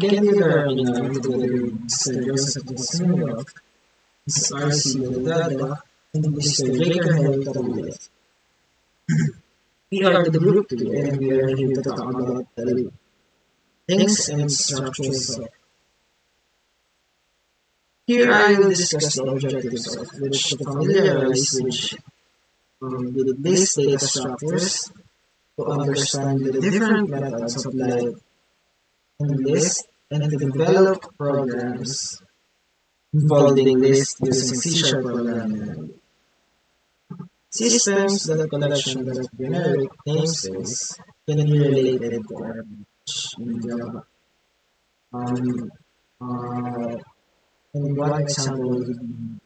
can be verified together with Mr. Joseph Gasmundo, Ms. R.C. Delgado, and Mr. Jacob Henry Tabuya. We are the group 2 and we are here to talk about the things and structures. Here I will discuss the objectives of which to familiarize with these data structures, to understand the different methods applied in list, and to develop programs involving list using C# programming. Systems that collection of generic namespace can be related to our in Java. Um, uh, and one example would be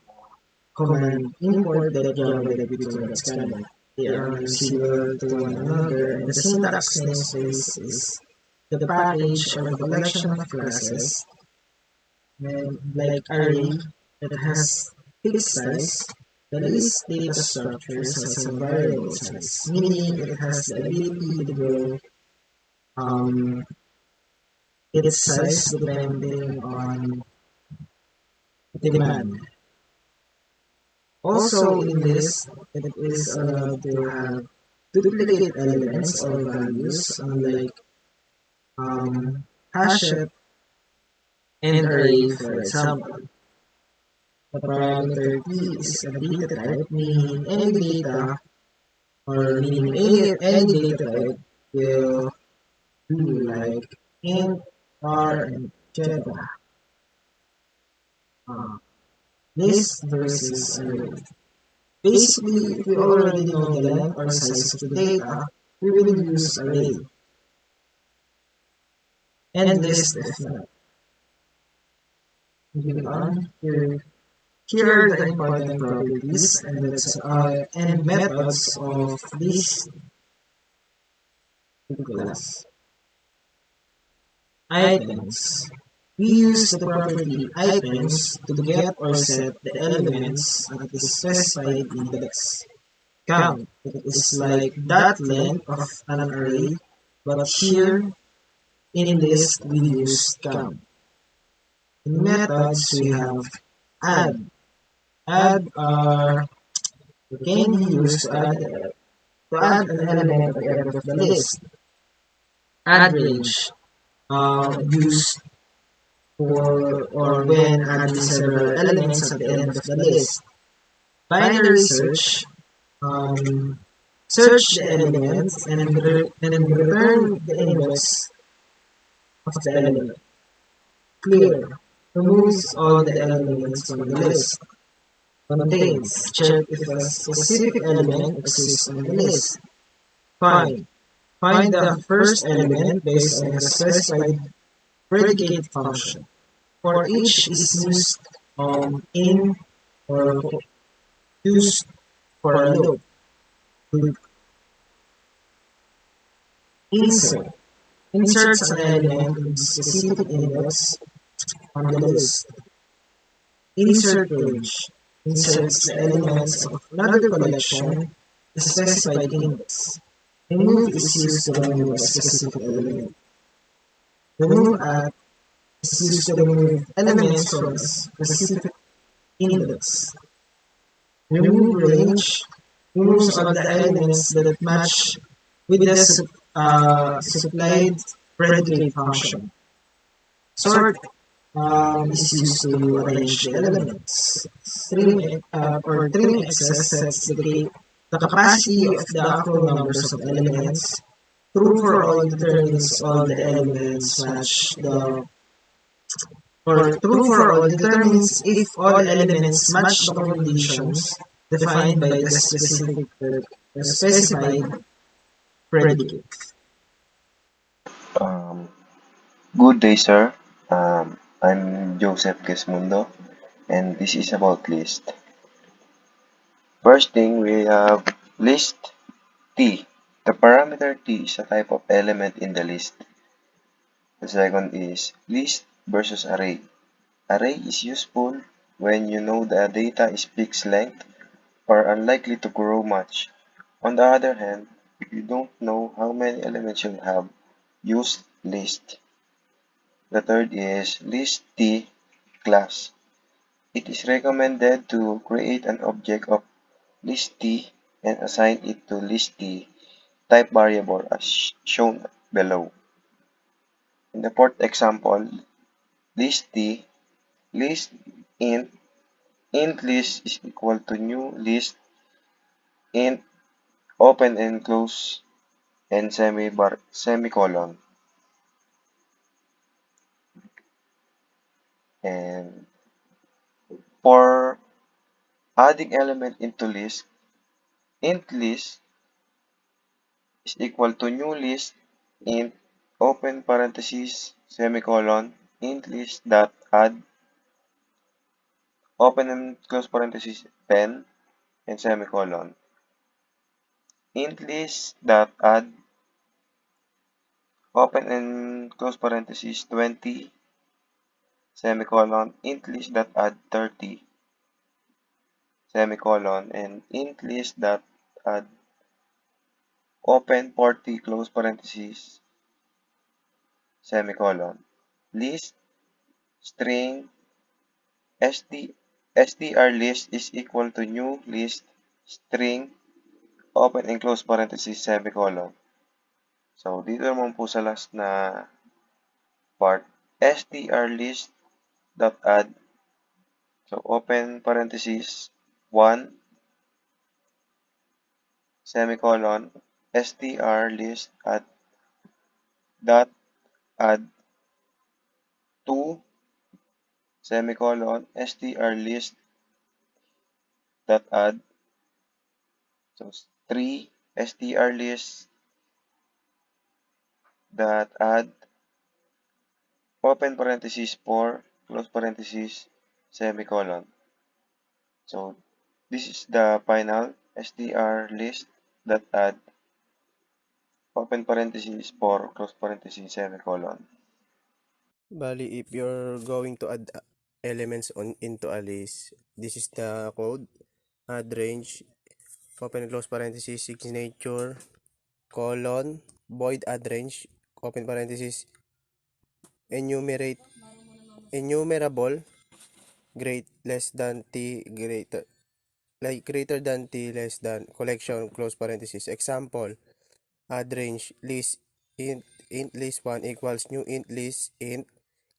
command import that Java that we call as scanner. They are similar to one another, and the syntax namespace is the package or the collection of classes, and like array that has fixed size. The list data structures has a variable size, meaning it has the ability to grow um, its size depending on demand. Also in this, it is allowed to have duplicate elements or values unlike hashed and array, for example. The parameter key is a data type, meaning any data or meaning any data type will do like int, var, and etc. Uh, list versus array. Basically, if we already know the length or size of the data, we will use array. And list if not. Moving on, here are the important properties and methods of this class. Items. We use the property items to get or set the elements at the specified index. Count. It is like that length of an array, but here in list we use count. In methods we have add. Add can be used to add an element at the end of the list. Add range used for or when adding several elements at the end of the list. Binary search search the elements and then return the index of the element. Clear removes all the elements from the list. Contains check if a specific element exists on the list. Find the first element based on a specified predicate function. For each is used in or used for a loop. Insert inserts an element in specific index on the list. Insert range inserts the elements of another collection a specified index. Remove is used to remove a specific element. Remove at is used to remove elements from a specific index. Remove range removes all the elements that match with the supplied predicate function. Sort is used to arrange the elements. Trim excess sets the capacity of the actual numbers of elements. True for all determines all the elements match the or true for all determines if all elements match the conditions defined by the specified predicate. Good day, sir. I'm Joseph Gesmundo, and this is about list. First thing, we have list T. The parameter T is a type of element in the list. The second is list versus array. Array is useful when you know the data is fixed length or unlikely to grow much. On the other hand, if you don't know how many elements you have, use list. The third is list T class. It is recommended to create an object of list T and assign it to list T type variable as shown below. In the fourth example, list T, list int, int list is equal to new list int open and close and semicolon. And for adding element into list, int list is equal to new list int open parenthesis semicolon int list dot add open and close parenthesis 10 and semicolon int list dot add open and close parenthesis 20 semicolon int list dot add 30 semicolon and int list dot add open 40 close parenthesis semicolon list string str list is equal to new list string open and close parenthesis semicolon. So dito naman po sa last na part str list dot add, so open parenthesis 1 semicolon str list at dot add 2 semicolon str list dot add, so 3 str list dot add open parenthesis 4 close parenthesis semicolon. So this is the final str list dot add open parenthesis 4 close parenthesis semicolon. Bali, if you're going to add elements into a list, this is the code. Add range, open and close parenthesis, signature, colon, void add range, open parenthesis, enumerate, enumerable, less than t, greater than t, less than, collection, close parenthesis. Example, add range, list, int list 1 equals new int list, int,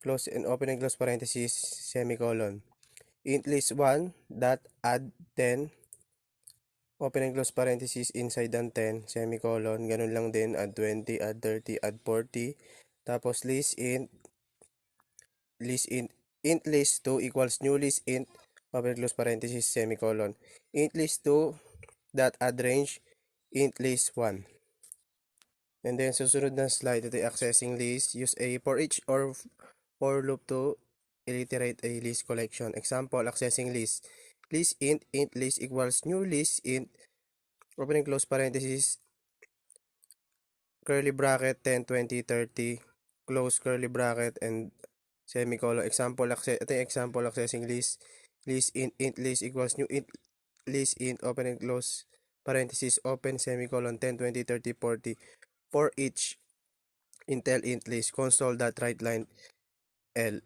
close and open and close parenthesis, semicolon. Int list 1 dot add 10 open and close parenthesis inside ang 10 semicolon, ganun lang din, add 20, add 30, add 40, tapos int list 2 equals new list int open and close parenthesis semicolon. Int list 2 dot add range int list 1. And then susunod na slide, ito accessing list, use a for each or for loop to iterate a list collection. Example, accessing list. List int list equals new list int open and close parenthesis curly bracket 10, 20, 30 close curly bracket and semicolon. Example, ito yung example accessing list. List int list equals new int list int open and close parenthesis open semicolon 10, 20, 30, 40 for each intel int list console.writeline L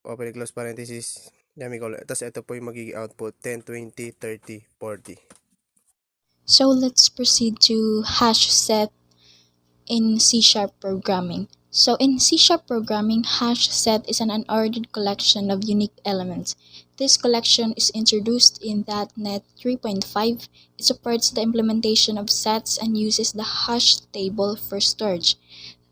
open and close parenthesis semicolon. Tapos ito po yung magiging output 10, 20, 30, 40. So let's proceed to hash set in C# programming. So in C# programming, hash set is an unordered collection of unique elements. This collection is introduced in .NET 3.5. It supports the implementation of sets and uses the hash table for storage.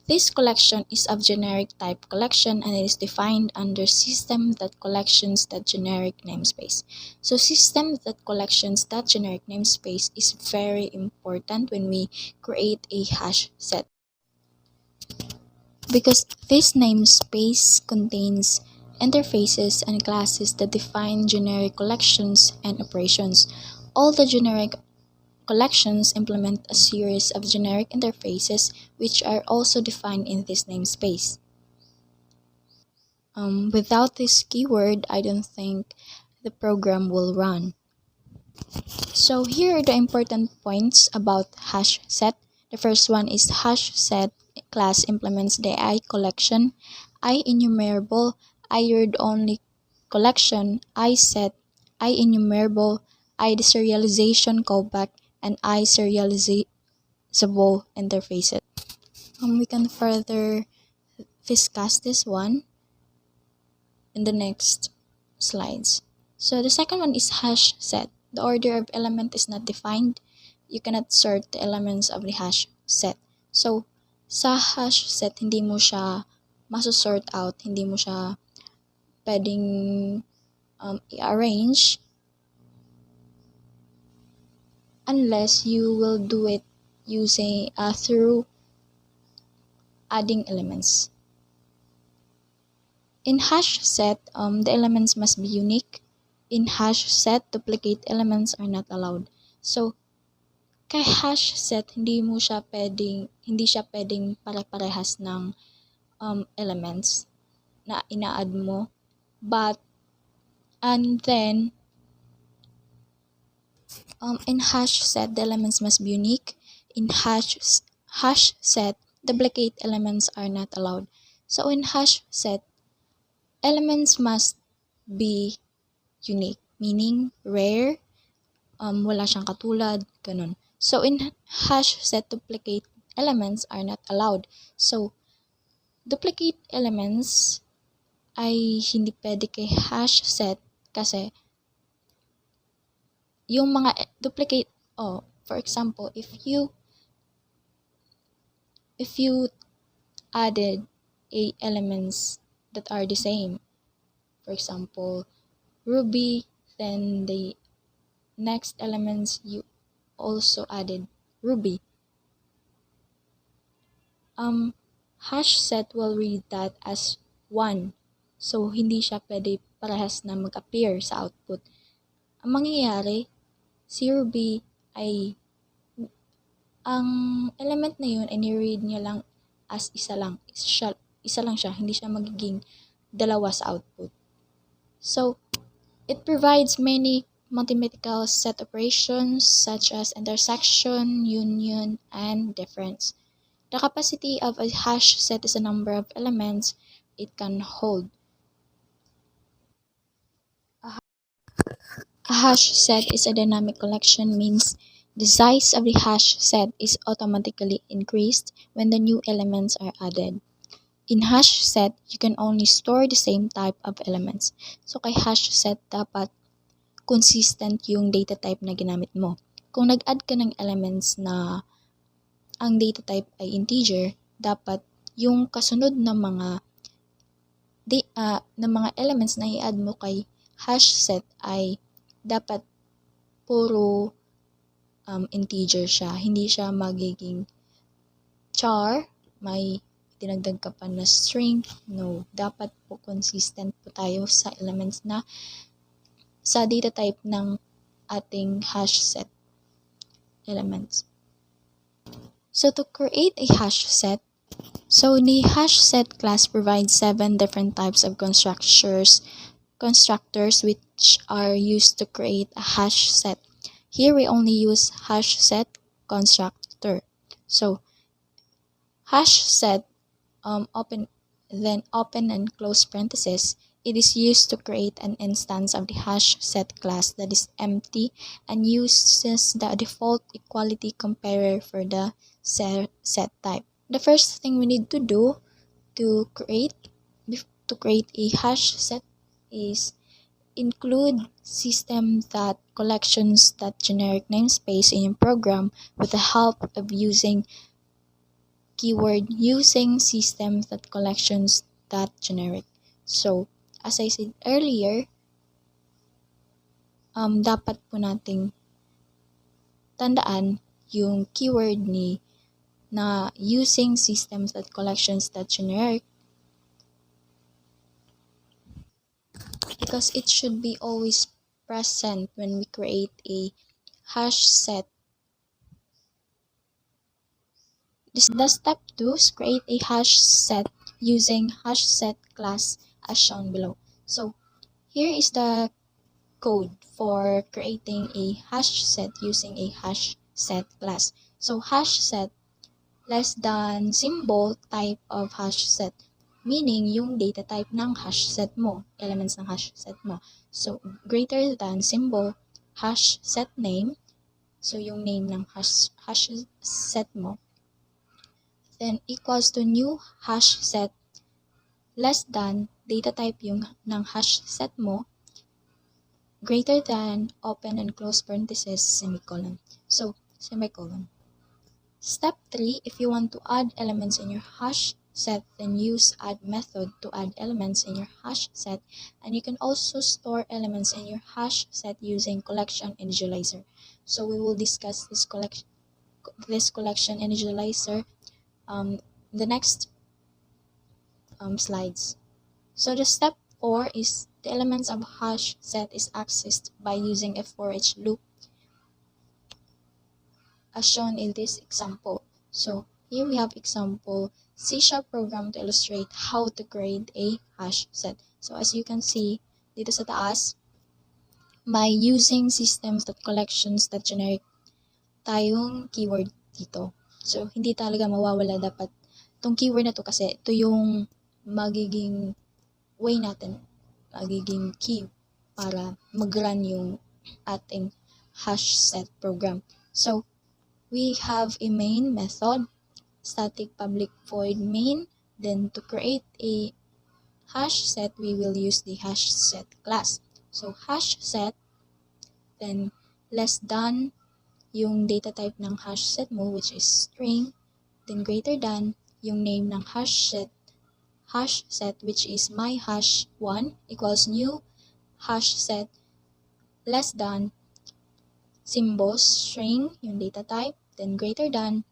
This collection is of generic type collection and it is defined under system.collections.generic namespace. So system.collections.generic namespace is very important when we create a hash set, because this namespace contains interfaces and classes that define generic collections and operations. All the generic collections implement a series of generic interfaces which are also defined in this namespace. Without this keyword, I don't think the program will run. So here are the important points about hash set. The first one is hash set class implements the AI collection. I enumerable, I read-only collection, I set, I enumerable, I deserialization callback, and I serializable interfaces. We can further discuss this one in the next slides. So the second one is hash set. The order of element is not defined. You cannot sort the elements of the hash set. So sa hash set, hindi mo siya masusort out, hindi mo siya pwedeng i-arrange unless you will do it using through adding elements. In hash set, the elements must be unique. In hash set, duplicate elements are not allowed. So, kay hash set, hindi siya pwedeng pare-parehas ng elements na ina-add mo. And then, in hash set, the elements must be unique. In hash set, duplicate elements are not allowed. So, in hash set, elements must be unique, meaning rare, wala siyang katulad, ganun. So, in hash set, duplicate elements are not allowed. So, duplicate elements ay hindi pwede kay hash set kasi yung mga duplicate, for example, if you added elements that are the same, for example, Ruby, then the next elements you also added Ruby. Hash set will read that as 1. So, hindi siya pwede parehas na mag-appear sa output. Ang mangyayari, si Ruby ay ang element na yun ay ni-read niya lang as isa lang. Isa lang siya, hindi siya magiging dalawa sa output. So, it provides many mathematical set operations such as intersection, union, and difference. The capacity of a hash set is the number of elements it can hold. A hash set is a dynamic collection, means the size of the hash set is automatically increased when the new elements are added. In hash set, you can only store the same type of elements. So kay hash set, dapat consistent yung data type na ginamit mo. Kung nag-add ka ng elements na ang data type ay integer, dapat yung kasunod na mga elements na i-add mo kay hash set ay dapat puro integer siya. Hindi siya magiging char, may dinagdag ka pa na string. No, dapat po consistent po tayo sa elements na sa data type ng ating hash set elements. So to create a hash set, so the hash set class provides 7 different types of constructors which are used to create a hash set. Here we only use hash set constructor. So hash set, open and close parentheses, it is used to create an instance of the hash set class that is empty and uses the default equality comparer for the set type. The first thing we need to do to create a hash set is include system.collections.generic namespace in your program with the help of using keyword using system.collections.generic. So, as I said earlier, dapat po nating tandaan yung keyword na using systems.collections.generic because it should be always present when we create a hash set. The step 2 is create a hash set using hash set class as shown below. So here is the code for creating a hash set using a hash set class. So hash set less than symbol type of hash set. meaning yung data type ng hash set mo, elements ng hash set mo. So, greater than symbol, hash set name, so yung name ng hash set mo, then equals to new hash set, less than data type yung ng hash set mo, greater than, open and close parenthesis, semicolon. So, semicolon. Step 3, if you want to add elements in your hash set, then use add method to add elements in your hash set, and you can also store elements in your hash set using collection initializer. So we will discuss this collection initializer the next slides. So the step 4 is the elements of hash set is accessed by using a for each loop as shown in this example. So here we have example C# program to illustrate how to create a hash set. So as you can see dito sa taas, by using systems.collections.generic tayong keyword dito. So hindi talaga mawawala dapat itong keyword na to kasi ito yung magiging way natin, magiging key para mag-run yung ating hash set program. So we have a main method, static public void main. Then to create a hash set, we will use the hash set class. So hash set, then less than yung data type ng hash set mo, which is string, then greater than yung name ng hash set, which is my hash 1, equals new hash set, less than symbol string yung data type, then greater than,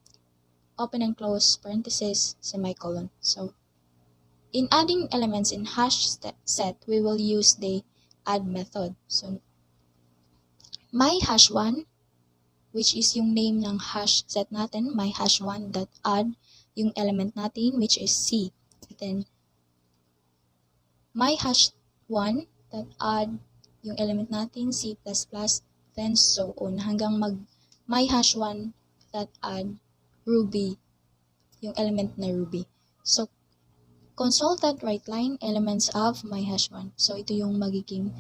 open and close parenthesis, semicolon. So in adding elements in hash set, we will use the add method. So my hash 1, which is yung name ng hash set natin, my hash 1 dot add yung element natin, which is C. Then my hash 1 dot add yung element natin, C++, then so on hanggang my hash 1 dot add Ruby, yung element na Ruby. So console.write line elements of my hash 1. So ito yung magiging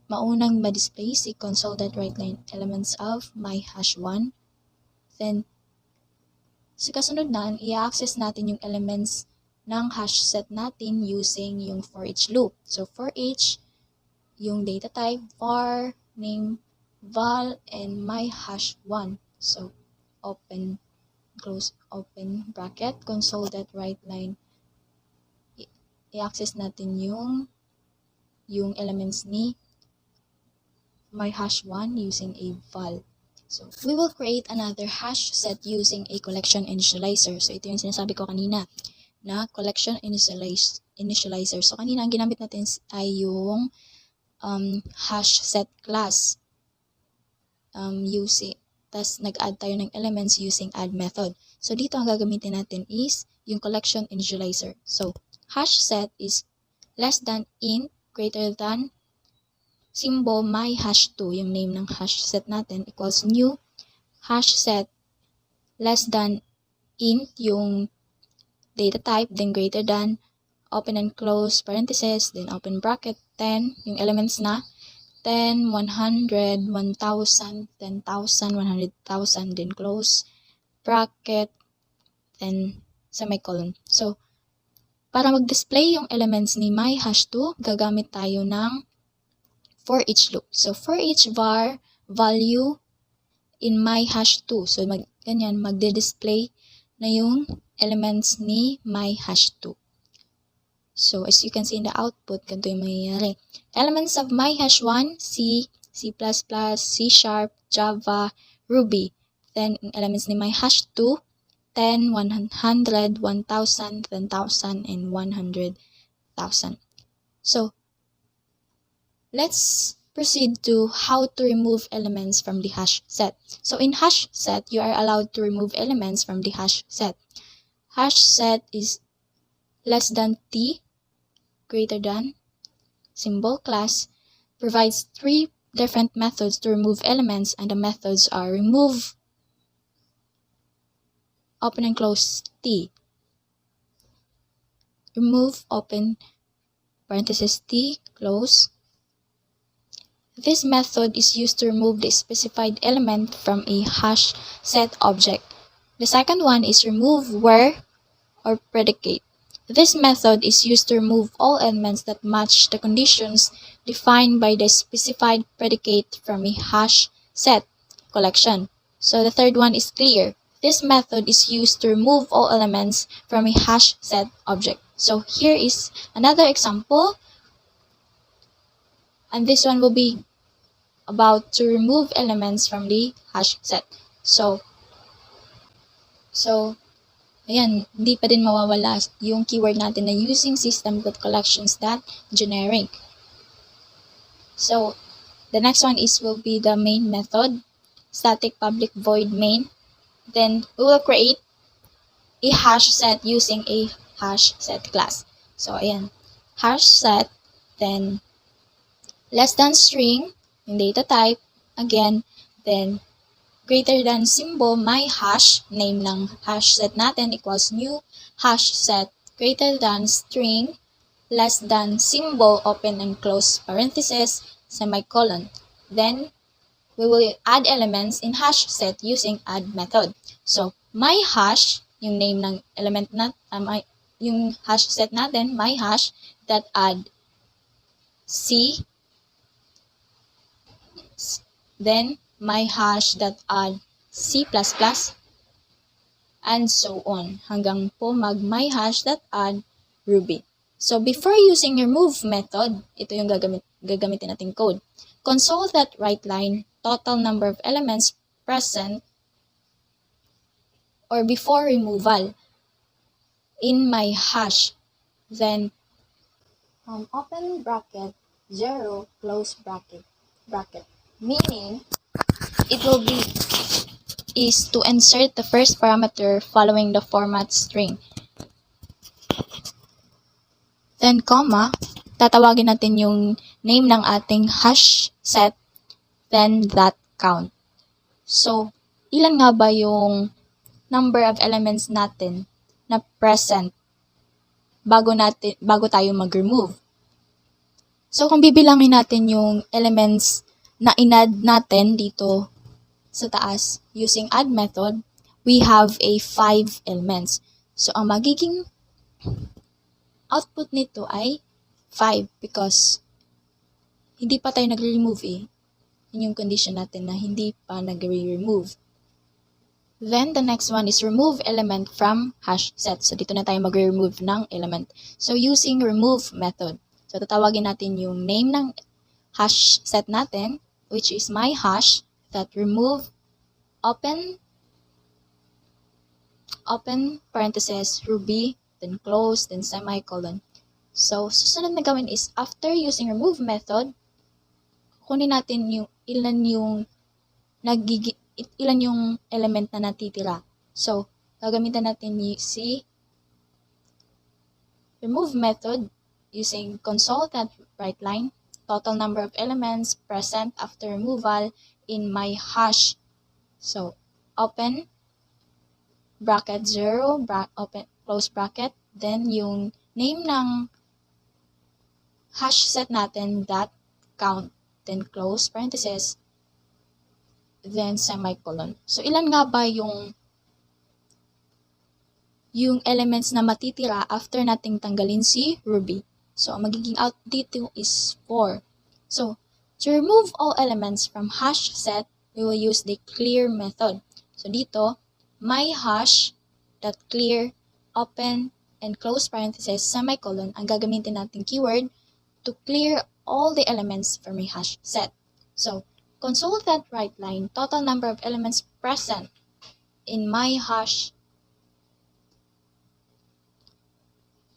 maunang ma-display si console.write line elements of my hash 1. Then sa kasunod na, i-access natin yung elements ng hash set natin using yung for each loop. So for each, yung data type, var, name, val, and my hash 1. So open, close, open bracket, console.write line. I-access natin yung elements ni my hash 1 using a val. So we will create another hash set using a collection initializer. So ito yung sinasabi ko kanina na collection initializer. So kanina ang ginamit natin ay yung hash set class using, tas nag-add tayo ng elements using add method. So dito ang gagamitin natin is yung collection initializer. So hash set is less than int, greater than symbol my hash 2, yung name ng hash set natin, equals new hash set, less than int yung data type, then greater than, open and close parenthesis, then open bracket, 10 yung elements na 10, 100, 1000, 10,000, 100,000, then close bracket, then semicolon. So para mag-display yung elements ni my hash 2, gagamit tayo ng for each loop. So for each var value in my hash 2. So ganyan, magde-display na yung elements ni my hash 2. So as you can see in the output, ganito yung mangyayari. Elements of my hash 1, C, C++, C#, Java, Ruby. Then elements ni my hash 2, 10, 100, 1000, 10,000, and 100,000. So let's proceed to how to remove elements from the hash set. So in hash set, you are allowed to remove elements from the hash set. Hash set is less than t, greater than, symbol class, provides 3 different methods to remove elements, and the methods are remove, open and close t, remove open parenthesis t close. This method is used to remove the specified element from a hash set object. The second one is remove where or predicate. This method is used to remove all elements that match the conditions defined by the specified predicate from a hash set collection. So the third one is clear. This method is used to remove all elements from a hash set object. So here is another example, and this one will be about to remove elements from the hash set. So ayan, hindi pa din mawawala yung keyword natin na using system.collections.generic. So, the next one will be the main method, static public void main. Then, we will create a hash set using a hash set class. So, ayan, hash set, then less than string, yung data type, again, then greater than symbol my hash, name ng hash set natin equals new hash set greater than string less than symbol open and close parenthesis semicolon. Then we will add elements in hash set using add method. So my hash, yung name ng element na yung hash set natin, my hash that add c, then my hash that add C++, and so on, hanggang po mag my hash that add Ruby. So before using remove method, ito yung gagamitin nating code. Console that write line, total number of elements present or before removal in my hash. Then open bracket 0 close bracket. Meaning it will be is to insert the first parameter following the format string. Then comma, tatawagin natin yung name ng ating hash set, then that count. So, ilan nga ba yung number of elements natin na present bago tayo mag-remove? So, kung bibilangin natin yung elements na in-add natin dito sa taas using add method, we have a 5 elements. So, ang magiging output nito ay 5 because hindi pa tayo nag-remove eh. Yun yung condition natin na hindi pa nag-remove. Then, the next one is remove element from hash set. So, dito na tayo mag-remove ng element. So, using remove method. So, tatawagin natin yung name ng hash set natin, which is my hash, that remove open parenthesis Ruby, then close, then semicolon. So, susunod na gawin is after using remove method, kunin natin yung ilan yung element na natitira. So, gagamitan natin si remove method using console that write line, total number of elements present after removal in my hash. So, open bracket 0, open, close bracket, then yung name ng hash set natin, that count, then close parenthesis, then semicolon. So, ilan nga ba yung elements na matitira after nating tanggalin si Ruby? So, ang magiging out dito is 4. So, to remove all elements from hash set, we will use the clear method. So, dito, my hash dot clear, open, and close parenthesis, semicolon, ang gagamitin natin keyword to clear all the elements from a hash set. So, console that write line, total number of elements present in my hash,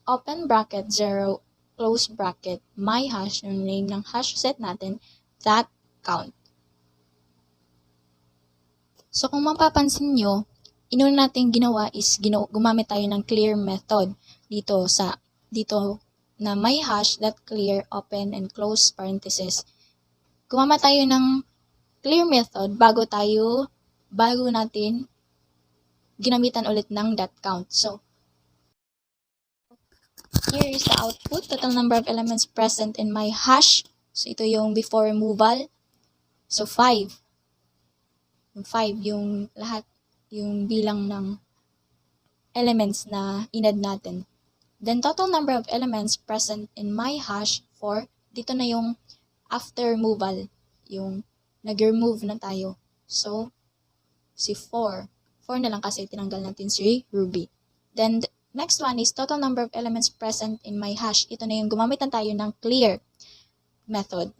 open bracket 0, close bracket, my hash, yung name ng hash set natin, that count. So, kung mapapansin nyo, inuna natin ginawa is gumamit tayo ng clear method dito na my hash that clear, open, and close parenthesis. Gumamit tayo ng clear method bago natin ginamitan ulit ng that count. So, Here is the output, total number of elements present in my hash. So ito yung before removal. So 5. Yung 5, yung lahat, yung bilang ng elements na inad natin. Then total number of elements present in my hash 4. Dito na yung after removal, yung nag-remove na tayo. So, si 4. 4 na lang kasi tinanggal natin si Ruby. Then, next one is total number of elements present in my hash. Ito na yung gumamit na tayo ng clear method.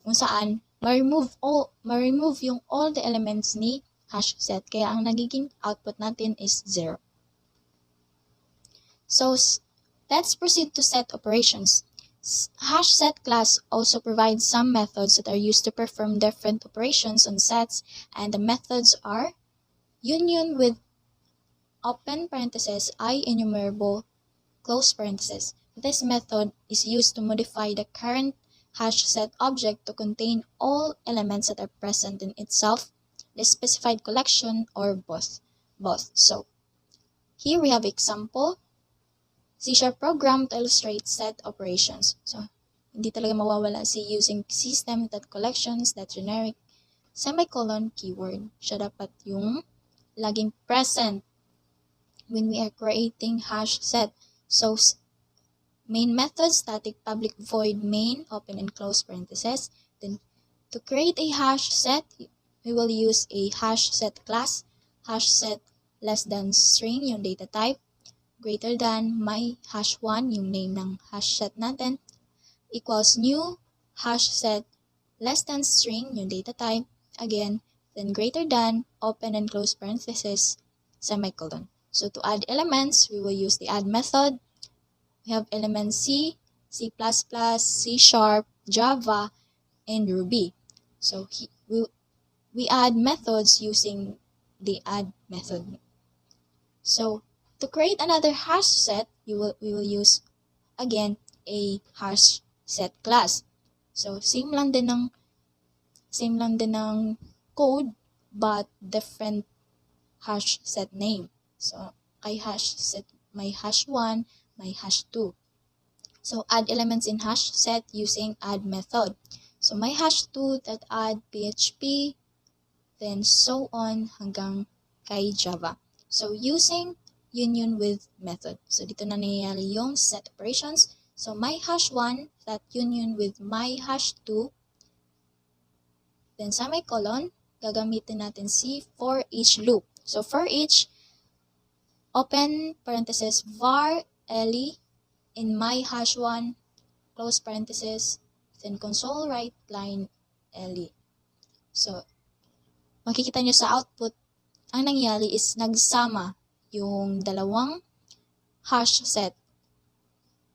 Kung saan, ma-remove yung all the elements ni hash set. Kaya ang nagiging output natin is 0. So, let's proceed to set operations. Hash set class also provides some methods that are used to perform different operations on sets, and the methods are union with open parenthesis I enumerable close parenthesis. This method is used to modify the current hash set object to contain all elements that are present in itself, the specified collection, or both. So, here we have example. C# program to illustrate set operations. So, hindi talaga mawawala si using system, that collections, that generic, semicolon, keyword. Siya dapat yung laging present when we are creating hash set. So, main method, static public void main, open and close parentheses. Then, to create a hash set, we will use a hash set class, hash set less than string, yung data type, greater than my hash 1, yung name ng hash set natin, equals new hash set less than string, yung data type, again, then greater than, open and close parenthesis, semicolon. So to add elements, we will use the add method. We have elements C, C++, C#, Java, and Ruby. So we add methods using the add method. So to create another hash set, we will use again a hash set class. So same lang din ng code but different hash set name. So kay hash set may hash 1, may hash 2. So add elements in hash set using add method. So may hash 2 that add PHP, then so on hanggang kay Java. So using union with method. So dito na nangyayari yung set operations. So my hash 1 that union with my hash 2, then semicolon, gagamitin natin si for each loop. So for each, open parenthesis var ele in my hash 1, close parenthesis, then console write line ele. So makikita nyo sa output, ang nangyari is nagsama yung dalawang hash set.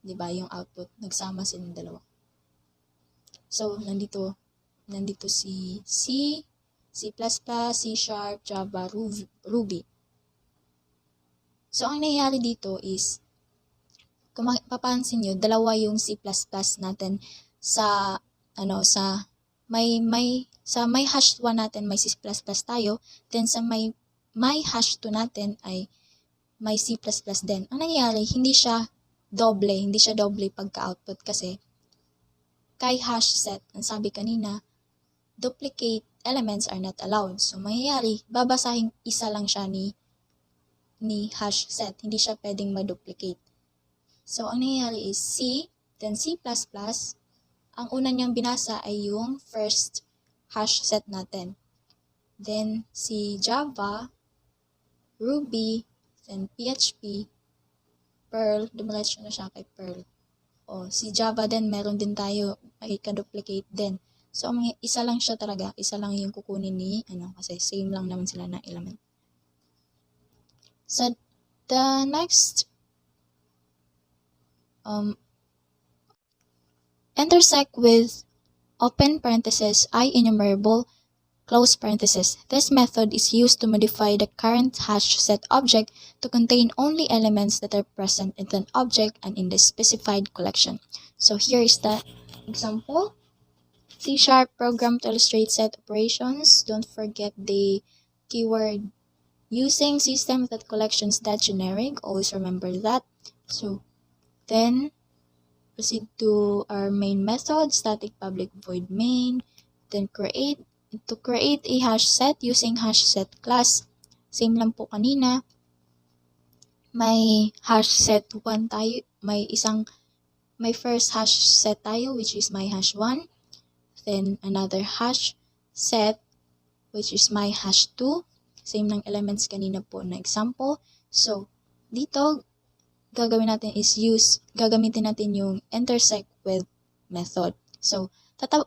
Diba? Yung output, nagsama silang dalawa. So, nandito si C, C++, C#, Java, Ruby. So, ang nangyayari dito is, kung mapapansin nyo, dalawa yung C++ natin sa may hash 1 natin may C++ tayo, then sa may hash 2 natin ay may C++ din. Ang nangyayari, hindi siya doble pagka-output kasi kay hash set, ang sabi kanina, duplicate elements are not allowed. So, mangyayari, babasahin isa lang siya ni hash set. Hindi siya pwedeng ma-duplicate. So, ang nangyayari is C, then C++, ang una niyang binasa ay yung first hash set natin. Then, si Java, Ruby, then PHP, Perl, dumiretso na siya kay Perl. O, si Java din, meron din tayo, may ka-duplicate din. So, isa lang siya talaga, isa lang yung kukunin ni, kasi same lang naman sila na element. So, the next, intersect with open parenthesis I enumerable close parenthesis. This method is used to modify the current hash set object to contain only elements that are present in an object and in the specified collection. So here is the example. C# program to illustrate set operations. Don't forget the keyword using system that collections that generic. Always remember that. So Then proceed to our main method, static public void main. Then create a hash set using hash set class. Same lang po kanina. May hash set 1 tayo, may first hash set tayo which is my hash 1. Then another hash set which is my hash 2. Same ng elements kanina po na example. So, dito gagamitin natin yung intersect with method. So,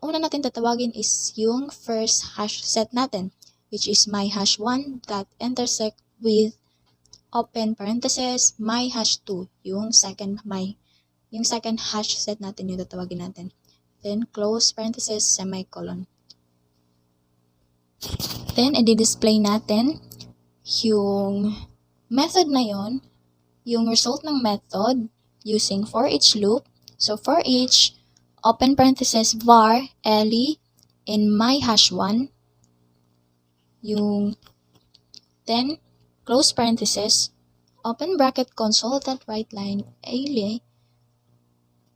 una natin tatawagin is yung first hash set natin, which is my hash 1 that intersect with open parenthesis my hash 2, yung second hash set natin yung tatawagin natin. Then close parenthesis semicolon. Then i-display natin yung method na yon, yung result ng method using for each loop. So for each open parenthesis var Ellie in my hash 1, yung then close parenthesis open bracket console.writeLine Ellie,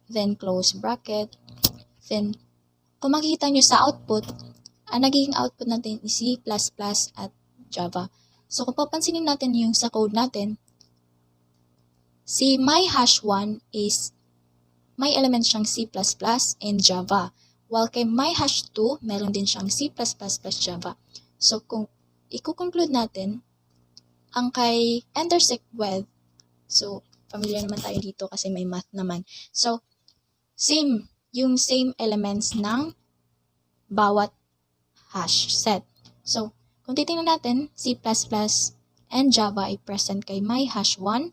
then close bracket. Then kung makikita nyo sa output, ang nagiging output natin is C++ at Java. So kung papansinin natin yung sa code natin, si my hash 1 is may element siyang C++ and Java. While kay my hash 2, meron din siyang C++ plus Java. So kung i-conclude natin, ang kay intersect with, so familiar naman tayo dito kasi may math naman. So yung same elements ng bawat hash set. So kung titingnan natin, C++ and Java ay present kay my hash 1.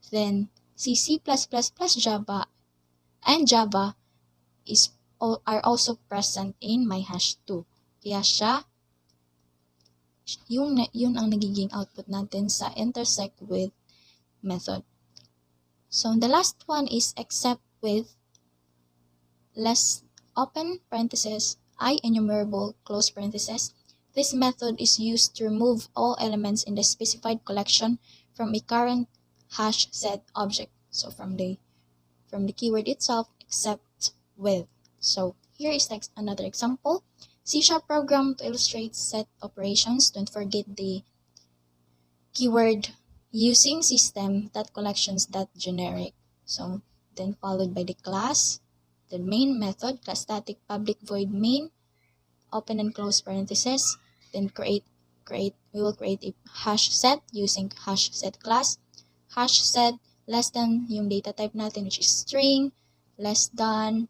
Then si C++ plus Java and Java are also present in my hash 2. Kaya yun ang nagiging output natin sa intersect with method. So the last one is except with less open parenthesis I enumerable close parenthesis. This method is used to remove all elements in the specified collection from a current hash set object. So from the keyword itself, except with. So here is another example. C# program to illustrate set operations. Don't forget the keyword using system.collections.generic. So then followed by the class, the main method, class static public void main, open and close parentheses. Then we will create a hash set using hash set class. Hash set less than yung data type natin which is string, less than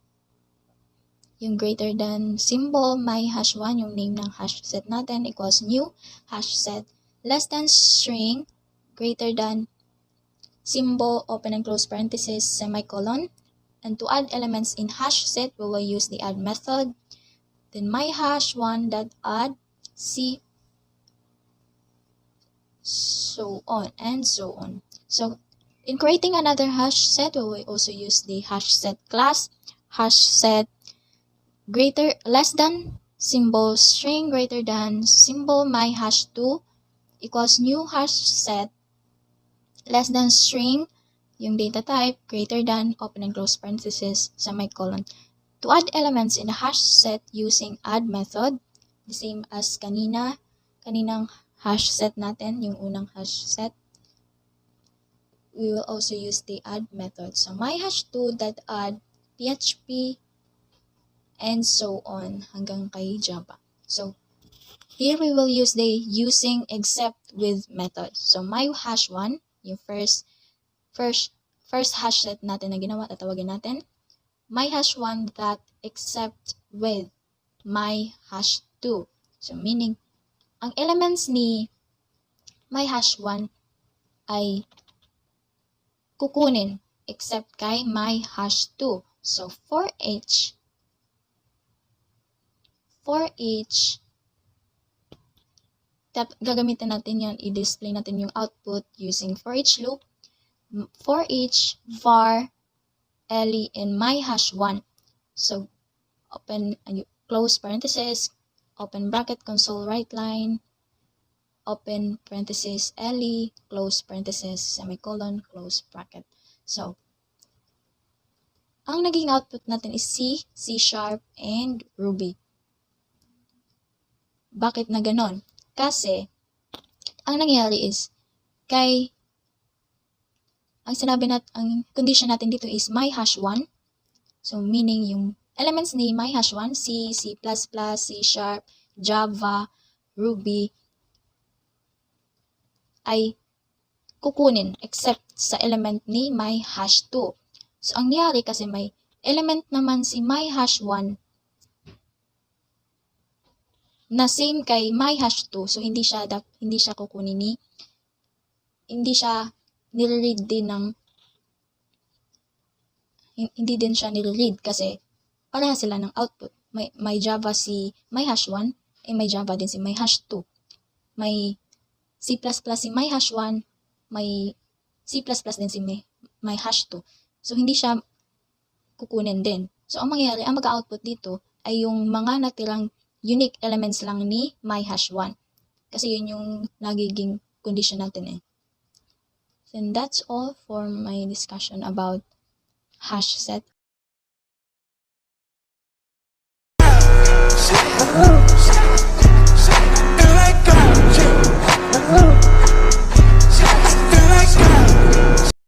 yung greater than symbol my hash 1, yung name ng hash set natin, equals new hash set, less than string, greater than symbol, open and close parenthesis, semicolon. And to add elements in hash set, we will use the add method. Then my hash 1 dot add C, so on and so on. So in creating another hash set, we will also use the hash set class. Hash set less than symbol string greater than symbol my hash 2 equals new hash set, less than string yung data type greater than open and close parenthesis semicolon. To add elements in the hash set using add method, the same as kaninang hash set natin, yung unang hash set, we will also use the add method. So my hash 2 that add PHP and so on hanggang kay Java. So here we will use the using except with method. So my hash 1, yung first hash set natin na ginawa, tatawagin natin my hash 1 that except with my hash 2. So meaning, ang elements ni my hash 1 ay kukunin except kay my hash 2. So for each gagamitin natin yan, i-display natin yung output using for each loop, for each var Ellie in my hash 1. So open close parenthesis, open bracket console writeLine, open parenthesis Ellie, close parenthesis semicolon, close bracket. So Ang naging output natin is C, C sharp, and Ruby. Bakit na ganon? Kasi, ang nangyayari is, ang condition natin dito is my hash 1. So, meaning yung elements ni my hash 1, C, C++, C sharp, Java, Ruby, ay kukunin except sa element ni my hash 2. So, ang nangyari kasi may element naman si my hash 1 na same kay my hash 2. So, hindi siya kukunin hindi din siya nire-read kasi pareha sila ng output. May Java si my hash 1, may Java din si my hash 2. May C++ si my hash 1, may C++ din si my hash 2. So, hindi siya kukunin din. So, ang mangyayari, ang mag-output dito ay yung mga natirang unique elements lang ni my hash 1. Kasi yun yung nagiging condition natin eh. And that's all for my discussion about hash set.